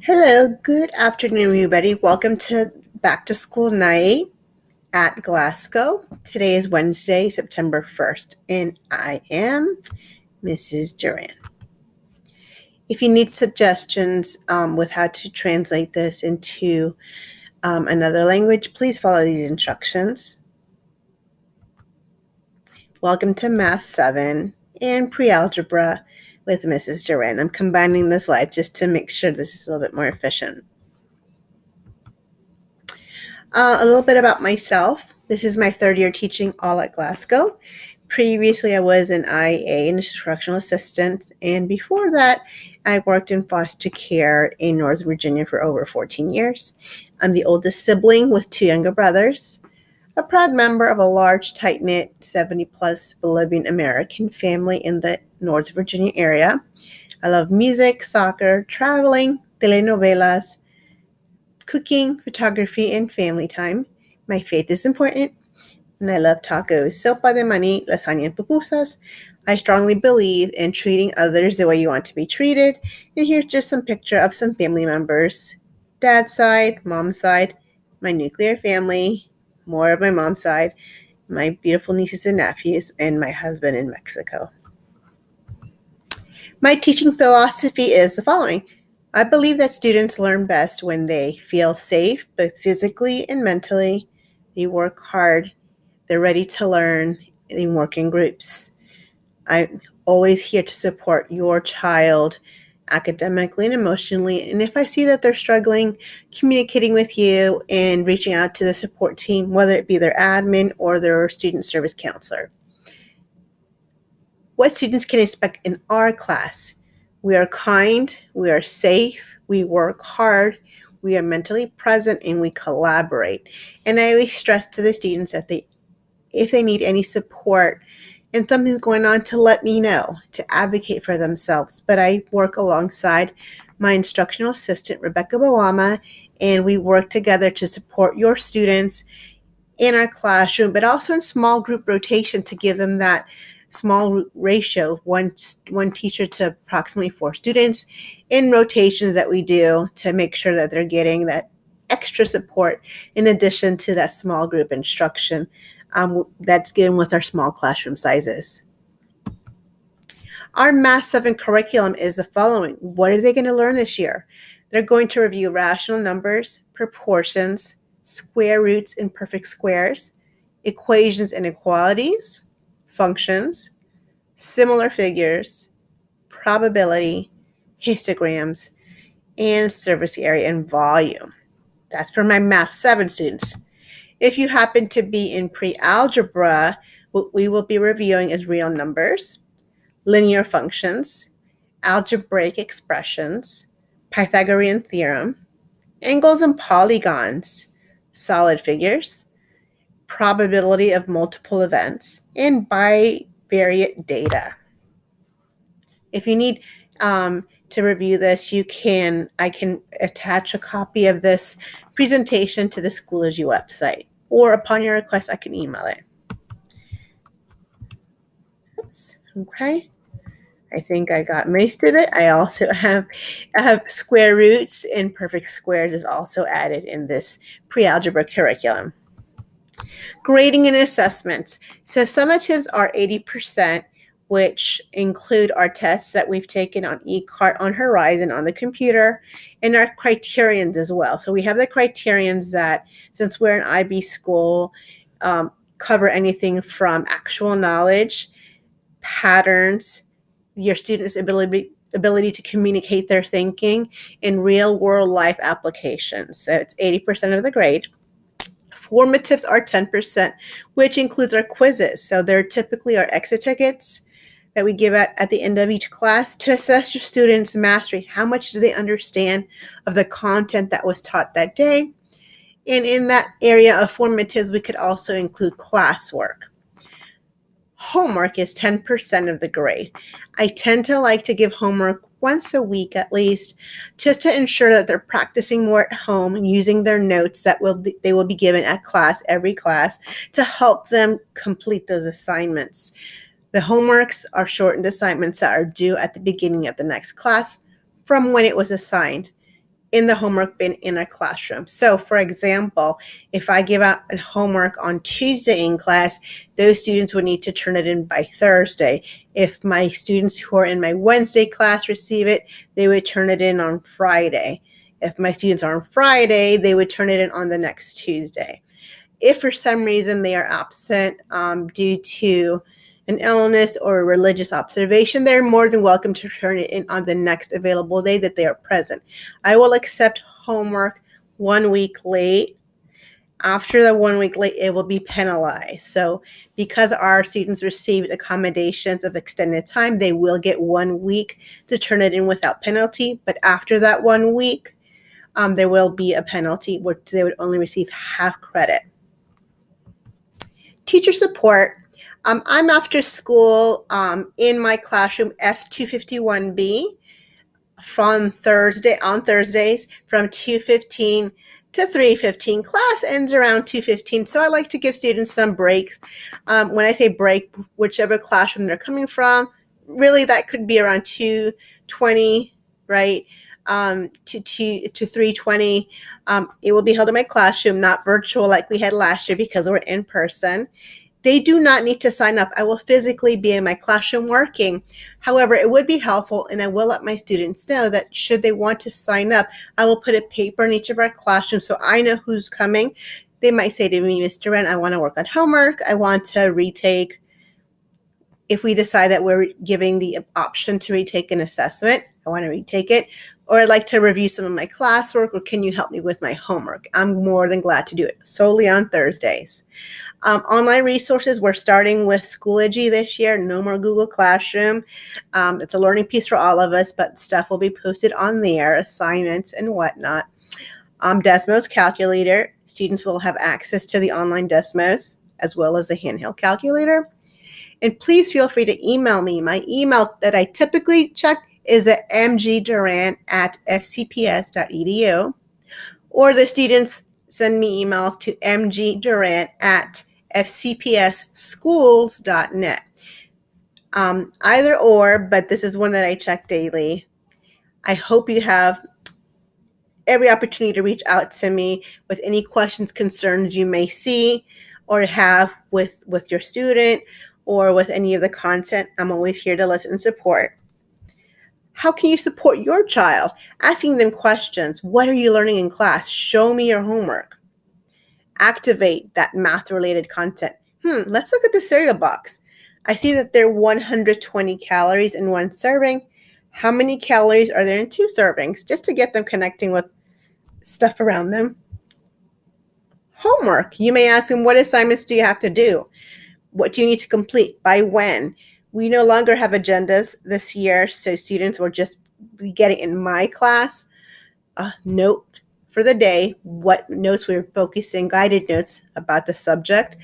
Hello, good afternoon, everybody. Welcome to Back to School Night at Glasgow. Today is Wednesday, September 1st, and I am Mrs. Duran. If you need suggestions with how to translate this into another language, please follow these instructions. Welcome to Math 7 and Pre-Algebra with Mrs. Duran. I'm combining the slides just to make sure this is a little bit more efficient. A little bit about myself. This is my third year teaching all at Glasgow. Previously, I was an IA, an instructional assistant, and before that, I worked in foster care in Northern Virginia for over 14 years. I'm the oldest sibling with two younger brothers, a proud member of a large, tight-knit, 70-plus Bolivian American family in the Northern Virginia area. I love music, soccer, traveling, telenovelas, cooking, photography, and family time. My faith is important, and I love tacos, sopa de maní, lasagna, and pupusas. I strongly believe in treating others the way you want to be treated. And here's just some picture of some family members. Dad's side, mom's side, my nuclear family, more of my mom's side, my beautiful nieces and nephews, and my husband in Mexico. My teaching philosophy is the following. I believe that students learn best when they feel safe, both physically and mentally. They work hard. They're ready to learn. They work in groups. I'm always here to support your child academically and emotionally. And if I see that they're struggling, communicating with you and reaching out to the support team, whether it be their admin or their student service counselor. What students can expect in our class? We are kind, we are safe, we work hard, we are mentally present, and we collaborate. And I always stress to the students that if they need any support and something's going on, to let me know, to advocate for themselves. But I work alongside my instructional assistant, Rebecca Bawama, and we work together to support your students in our classroom, but also in small group rotation to give them that small ratio, one teacher to approximately 4 students in rotations that we do to make sure that they're getting that extra support in addition to that small group instruction that's given with our small classroom sizes. Our Math 7 curriculum is the following. What are they going to learn this year? They're going to review rational numbers, proportions, square roots and perfect squares, equations and inequalities, functions, similar figures, probability, histograms, and surface area and volume. That's for my Math 7 students. If you happen to be in pre-algebra, what we will be reviewing is real numbers, linear functions, algebraic expressions, Pythagorean theorem, angles and polygons, solid figures, probability of multiple events, and bivariate data. If you need to review this, I can attach a copy of this presentation to the Schoology website, or upon your request, I can email it. Oops, okay. I think I got most of it. I also have square roots and perfect squares is also added in this pre-algebra curriculum. Grading and assessments. So summatives are 80%, which include our tests that we've taken on eCart, on Horizon, on the computer, and our criterions as well. So we have the criterions that, since we're an IB school, cover anything from actual knowledge, patterns, your students' ability to communicate their thinking, and real-world life applications. So it's 80% of the grade. Formatives are 10%, which includes our quizzes. So they're typically our exit tickets that we give at the end of each class to assess your students' mastery. How much do they understand of the content that was taught that day? And in that area of formatives, we could also include classwork. Homework is 10% of the grade. I tend to like to give homework once a week at least, just to ensure that they're practicing more at home and using their notes that they will be given at class, every class, to help them complete those assignments. The homeworks are shortened assignments that are due at the beginning of the next class from when it was assigned. in the homework bin in a classroom. So for example, if I give out a homework on Tuesday in class, those students would need to turn it in by Thursday. If my students who are in my Wednesday class receive it, they would turn it in on Friday. If my students are on Friday, they would turn it in on the next Tuesday. If for some reason they are absent due to an illness or a religious observation, they're more than welcome to turn it in on the next available day that they are present. I will accept homework 1 week late. After the 1 week late, it will be penalized. So because our students received accommodations of extended time, they will get 1 week to turn it in without penalty. But after that 1 week, there will be a penalty, which they would only receive half credit. Teacher support. I'm after school in my classroom F251B on Thursdays from 2:15 to 3:15. Class ends around 2:15, so I like to give students some breaks. When I say break, whichever classroom they're coming from, really that could be around 2:20, right? To 3:20. It will be held in my classroom, not virtual like we had last year because we're in person. They do not need to sign up. I will physically be in my classroom working. However, it would be helpful, and I will let my students know that should they want to sign up, I will put a paper in each of our classrooms so I know who's coming. They might say to me, Ms. Duran, I want to work on homework. I want to retake, if we decide that we're giving the option to retake an assessment, I want to retake it. Or I'd like to review some of my classwork, or can you help me with my homework? I'm more than glad to do it solely on Thursdays. Online resources, we're starting with Schoology this year. No more Google Classroom. It's a learning piece for all of us, but stuff will be posted on there, assignments and whatnot. Desmos calculator. Students will have access to the online Desmos as well as the handheld calculator. And please feel free to email me. My email that I typically check is at mgduran@fcps.edu, or the students send me emails to mgduran@fcpsschools.net. Either or, but this is one that I check daily. I hope you have every opportunity to reach out to me with any questions, concerns you may see or have with your student or with any of the content. I'm always here to listen and support. How can you support your child? Asking them questions. What are you learning in class? Show me your homework. Activate that math-related content. Let's look at the cereal box. I see that there are 120 calories in one serving. How many calories are there in 2 servings? Just to get them connecting with stuff around them. Homework. You may ask them, what assignments do you have to do? What do you need to complete? By when? We no longer have agendas this year, so students will just be getting in my class a note for the day, what notes we're focusing, guided notes about the subject,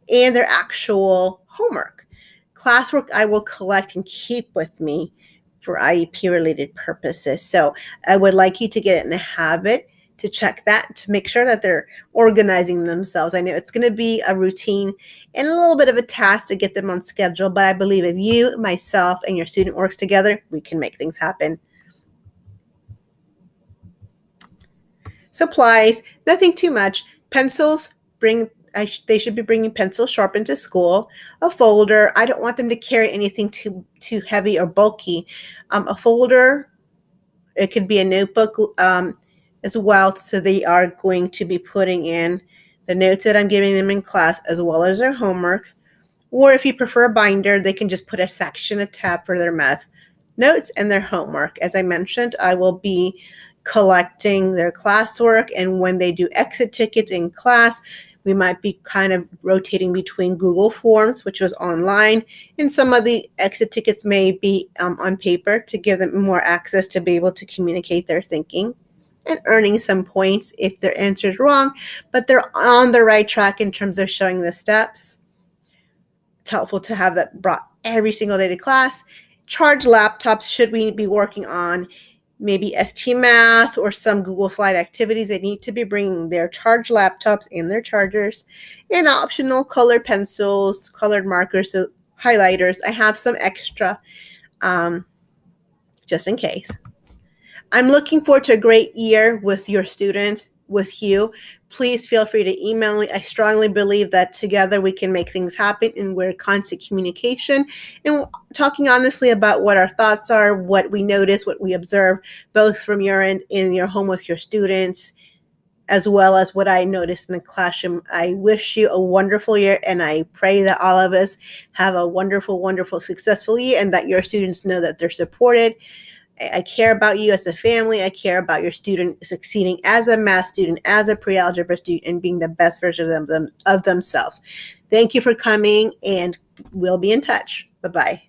and their actual homework. Classwork I will collect and keep with me for IEP-related purposes. So I would like you to get in the habit to check that, to make sure that they're organizing themselves. I know it's going to be a routine and a little bit of a task to get them on schedule, but I believe if you, myself, and your student works together, we can make things happen. Supplies, nothing too much. Pencils, they should be bringing pencils sharpened to school. A folder, I don't want them to carry anything too heavy or bulky. A folder, it could be a notebook as well, so they are going to be putting in the notes that I'm giving them in class as well as their homework. Or if you prefer a binder, they can just put a section, a tab for their math notes and their homework. As I mentioned, I will be collecting their classwork, and when they do exit tickets in class, we might be kind of rotating between Google Forms, which was online, and some of the exit tickets may be on paper to give them more access to be able to communicate their thinking and earning some points if their answer is wrong, but they're on the right track in terms of showing the steps. It's helpful to have that brought every single day to class. Charged laptops, should we be working on maybe ST Math or some Google Slide activities, they need to be bringing their charged laptops and their chargers, and optional colored pencils, colored markers, so highlighters. I have some extra just in case. I'm looking forward to a great year with your students, with you. Please feel free to email me. I strongly believe that together we can make things happen, and we're in constant communication and talking honestly about what our thoughts are, what we notice, what we observe, both from your end in your home with your students, as well as what I noticed in the classroom. I wish you a wonderful year, and I pray that all of us have a wonderful, wonderful, successful year, and that your students know that they're supported. I care about you as a family. I care about your student succeeding as a math student, as a pre-algebra student, and being the best version of themselves. Thank you for coming, and we'll be in touch. Bye-bye.